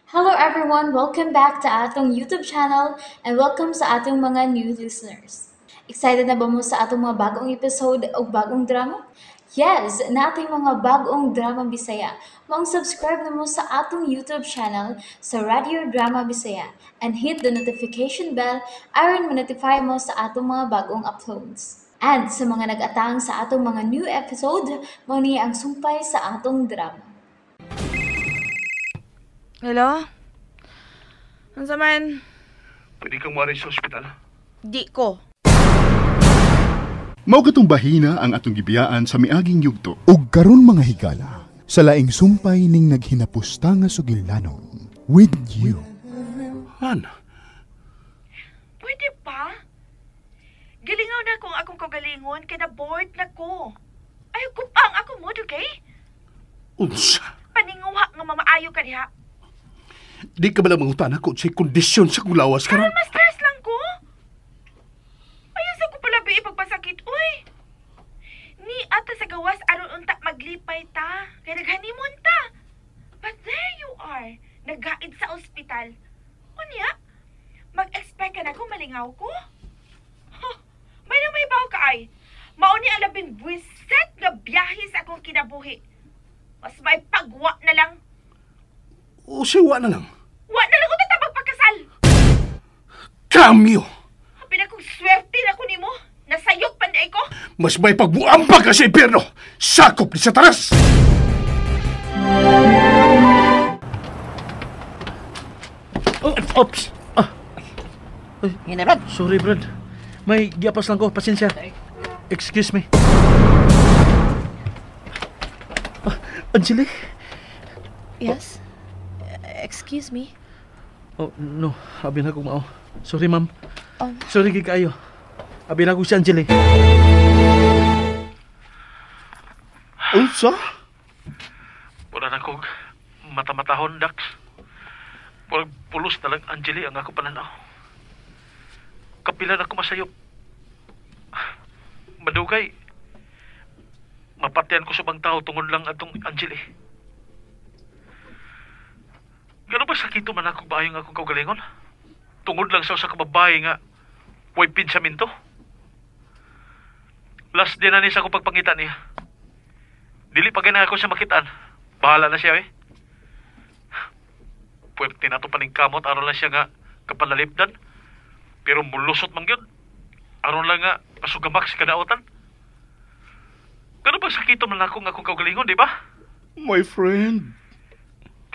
Hello everyone! Welcome back to atong YouTube channel and welcome sa atong mga new listeners. Excited na ba mo sa atong mga bagong episode o bagong drama? Yes, na ating mga bagong drama Bisaya. Mag-subscribe na mo sa atong YouTube channel sa Radio Drama Bisaya and hit the notification bell aron ma-notify mo sa atong mga bagong uploads. And sa mga nag-atang sa atong mga new episode, mo ni ang sumpay sa atong drama. Hello? Ano man? Pwede kang mawari sa ospital. Di ko. Mao katong bahina ang atong gibiyaan sa miaging yugto. Ug karon mga higala, sa laing sumpay ning naghinapusta nga sugilanon. With you. Han, Pwede pa? Gilingaw na kung akong kagalingon, kaya na-bored na ko. Ayaw ko pa ang akong mood, okay? unsa? Paninguha nga mamaayo ka diha. Di ka ba lang mangutan ako sa kondisyon sa kulawas karon? Karon ma-stress lang ko. Ayaw sa ko pala ba ipagpasakit, uy. Ni ata sa gawas aron unta maglipay ta. Kaya naghanimon ta. But there you are, naghaid sa ospital. Unya, mag-expect ka na kung malingaw ko? Huh, may nang may baw ka ay. Mauni ang labing buwiset nga biyahe sa akong kinabuhi. Mas may pagwa na lang. O siwa na lang. Wa na lang ko tatabag pagkasal. Kamyo! Habi na kong swerte na ko nimo. Nasayok panday ko. Mas may pagbuambag ka sa impyerno! Sakop ni Satanas! Ops! Brad. Sorry, Brad. May giapas lang ko. Pasensya. Excuse me. Angelique? Yes? Excuse me? Oh, no. Abi na ko mao. Sorry, ma'am. Um, Sorry, kayo. Abi na ko si Angelique. Unsa? Wala na kong mata-matahon, Dax. Walang pulos na lang, Angelique, ang ako pananaw. Kapila na ko masayop. Madugay. Mapatian ko sa bang tao tungod lang atong Angeli. Gano'n ba sakito man ako ba yung akong kaugalingon? Tungod lang sa kababae nga way pinsaminto. Last din na niya sa akong pagpangita niya. Dili pa gana ako siya makitaan. Bahala na siya eh. Pwede tinato pa ning kamot aron lang siya nga kapalalipdan. Pero mulusot man yun. Aron lang nga pasugamak sa kadautan. Gano'n ba sakito man ako nga akong kaugalingon, di ba? My friend.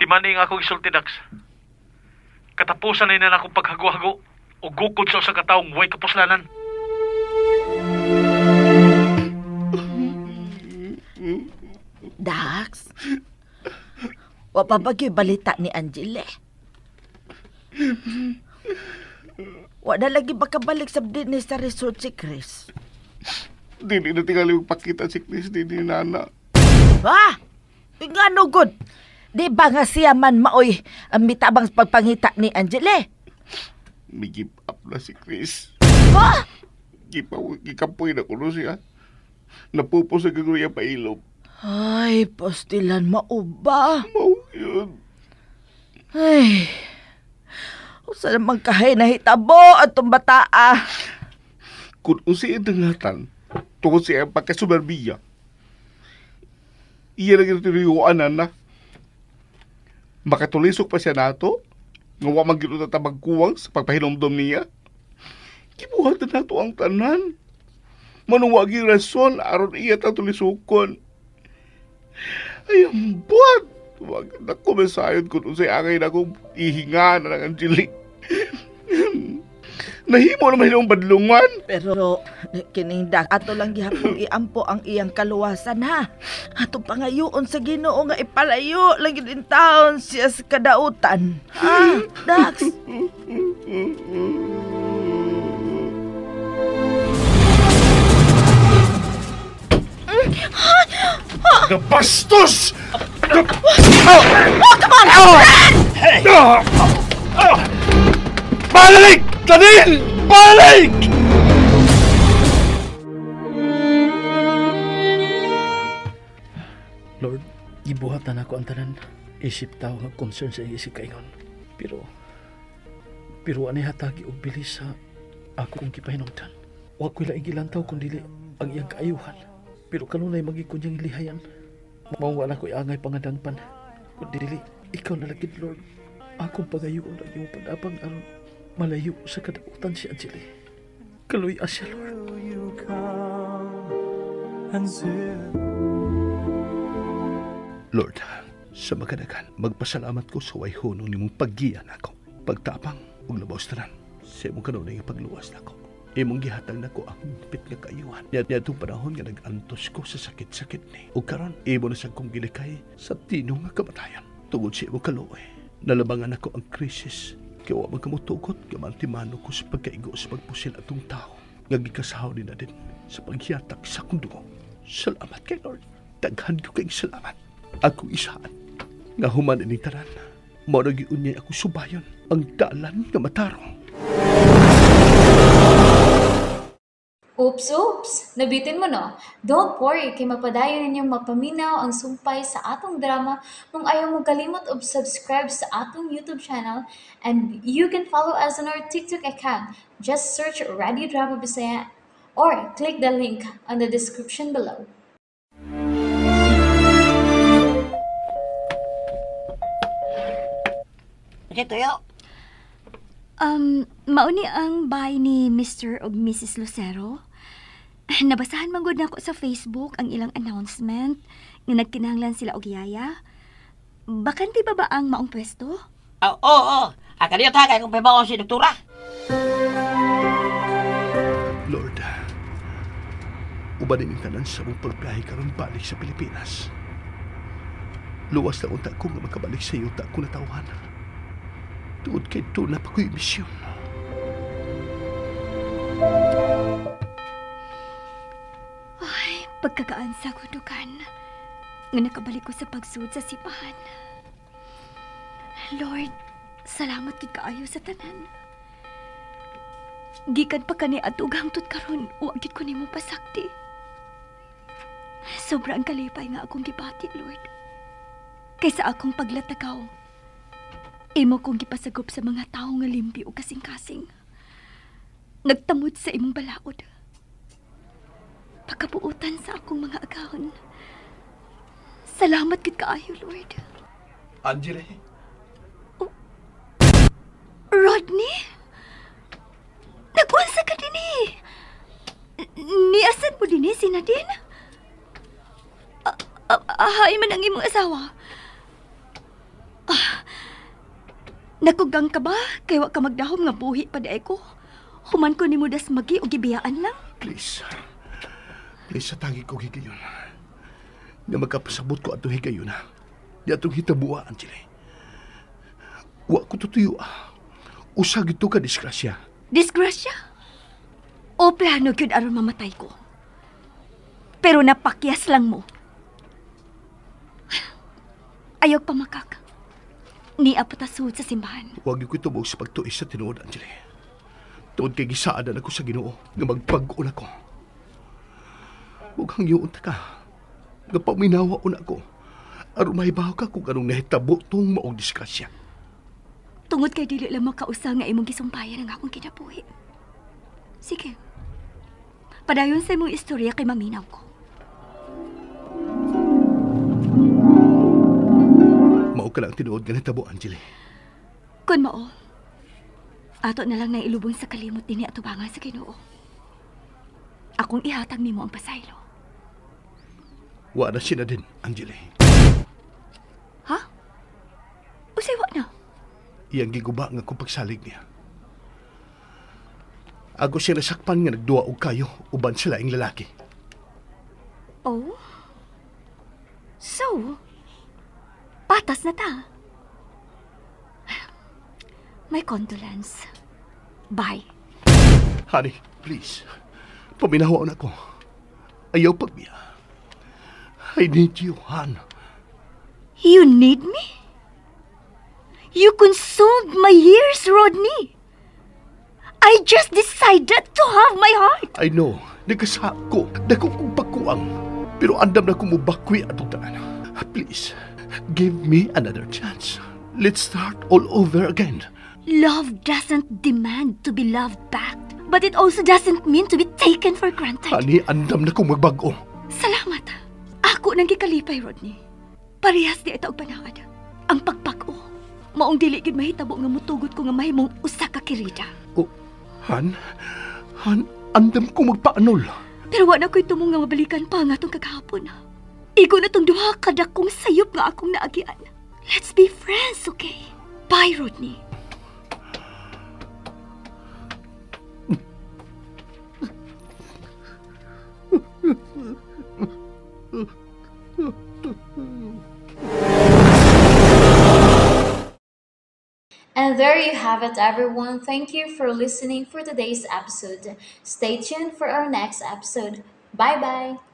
Timani nga akong isulti, Dax. Katapusan na yun akong paghago-hago o gukod sa kataong way kapuslanan. Dax? Wa pa bagyo balita ni Angele? Wa na lagi makabalik sa din sa resort si Chris. Dili na tingali pakita si Chris din ni Nana. Ha? Nga no good. Di ba nga siya man maoy ang mitabang pagpangita ni Angele? May give up na si Chris. Ha? Gikapoy na kuno siya. Napupos sa gaguya pa ilog. Ay, postilan mauba. Mau yun. Ay, usa naman kahay nahitabo atong bataa. Kung usi dangatan, tungkol siya ang pagkasubarbiya, iya na ginatuliyuan na. Makatulisok pa siya nato, nga wa magilutan ta magkuwang sa pagpahinomdom niya. Gibuhat na nato ang tanan. Manuwagi rason aron iya ta tulisukon. Ay, ang buwan! Wag na kumasayod kung unsay angay na akong ihinga na ng Angelique. Nahimo naman yung badlungan. Pero kinindak ato lang gihapon iampo ang iyang kaluwasan ha. Ato pangayoon sa Ginoo nga ipalayo lang gid in taon siya sa kadautan. Ha, Dax? Gabastos! Balik! Tanil! Balik! Lord, gibuhatan ako ang tanan. Isip tao nga concern sa isip kaingon. Pero anay hatagi og bilis sa ako kong kipahinungdan. Wa ko'y laing gilantaw kung dili ang iyang kaayuhan. Pero kanunay magikon niyang ilihayan. Mawala ko'y angay pangadangpan. Kung dili, ikaw na lagid, Lord. Akong pagayoon ang iyong panabang aron malayo sa kadautan si Angeli. Kaluy asya, Lord. Lord, sa magadagan, magpasalamat ko sa way hunong nimong paggiyan ako. Pagtapang, ug labaw tanan. Sa imong kanunay nga pagluwas nako. Imong gihatag nako ang higpit nga kaayuhan. Niadtong panahon nga nag-antos ko sa sakit-sakit ni. Ug karon imo na sad kong gilikay sa tinong nga kamatayan. Tungod sa imong kaluoy, nalabangan ako ang krisis. Kaya wa magkamutugot, gamantimano ko sa pagkaigo sa pagpusil atong tao. Nga gikasahaw ni na din sa paghiyatak sa akong dugo. Salamat kay Lord. Daghan ko kay salamat. Ako isaan nga human ining tanan. Mao na giunyay ako subayon ang dalan nga matarong. Oops! Nabitin mo no? Don't worry, kay mapadayon ninyong mapaminaw ang sumpay sa atong drama kung ayaw mo kalimot og subscribe sa atong YouTube channel, and you can follow us on our TikTok account. Just search Radio Drama Bisaya or click the link on the description below. Kasi tuyo. Mauni ang bahay ni Mr. ug Mrs. Lucero. Nabasahan man gud nako sa Facebook ang ilang announcement nga nagkinahanglan sila og yaya. Bakante ba ang maong pwesto? Oo. Akaliot ha, kaya kung pabaw si doktora. Lord, ubanin ang tanan sa mong pagbiyahe karon balik sa Pilipinas. Luwas na unta ko nga makabalik sa iyo ta ko natawan. Tuod kay ito na pa ko'y misyon. Ay, pagkagaan sa kudukan nga nakabalik ko sa pagsud sa sipahan. Lord, salamat gid kaayo sa tanan. Gikan pa kani adtog hangtod karon, wa gid ko nimo pasakti. Sobrang kalipay nga akong gibati, Lord. Kaysa akong paglatagaw, imo kong gipasagop sa mga tao nga limpi o kasing-kasing. Nagtamod sa imong balaod. Pagkabuutan sa akong mga agahon. Salamat gid kaayo, Lord. Angeli? Oh. Rodney? Nagwansa ka din eh. Niasan mo din eh, si Nadine? Ahay man ang imong asawa. Nakugang ka ba? Kaya wa ka magdahom nga buhi pa daay ko. Human ko ni mo das magi o gibiyaan lang. Please, sa tangi ko higayon. Nga magkapasabot ko atong higayon ha. Di atong hitabua, Angeli. Wa ko tutuyo Usag ito ka disgrasya. Disgrasya? O plano yun aron mamatay ko? Pero napakyas lang mo. Ayaw pa makak. Ni apatasud sa simbahan. Huwag ko itubog sa pagtuis sa tinuod, Angeli. Tuod kay gisaadan ako sa Ginoo nga magpag-un ako. Huwag hang yunta ka. Nga paminawa una ko. Aron mahibaw ka kung anong nahitabo tong maong disgrasya. Tungod kay dili lang makausa nga imong gisumpayan ang akong kinabuhi. Sige. Padayon sa imong istorya kay maminaw ko. Mao ka lang tinuod nga nahitabo, Angeli. Kun mao, ato na lang na ilubong sa kalimot din ni atubangan sa Ginoo. Akong ihatag nimo ang pasaylo. Wa na siya na din, Angeli. Ha? Usay wa na? Iyang giguba nga kung pagsalig niya. Ako siya nasakpan nga nagduwa og kayo uban sila ing lalaki. Oh? So, patas na ta. My condolence. Bye. Honey, please. Paminawa na ko. Ayaw pagbiya. I need you, Han. You need me? You consumed my years, Rodney. I just decided to have my heart. I know. Nagkasa ko. Dako kong pagkuang. Pero andam na kong mubakwi atong tanan. Please, give me another chance. Let's start all over again. Love doesn't demand to be loved back, but it also doesn't mean to be taken for granted. Ani, andam na kong magbago. Salamat. Ako nang gikalipay, Rodney. Parehas di ito og panahad. Ang pagpag-o, maong dili gid mahitabo nga mutugot ko nga mahimong usa ka kirida. Oh, Han, andam kong magpaanol. Pero wala ko'y tumong nga mabalikan pa nga itong kagahapon. Igo na itong duha kadakong sayop nga akong naagian. Let's be friends, okay? Bye, Rodney. And there you have it, everyone. Thank you for listening for today's episode. Stay tuned for our next episode. Bye bye.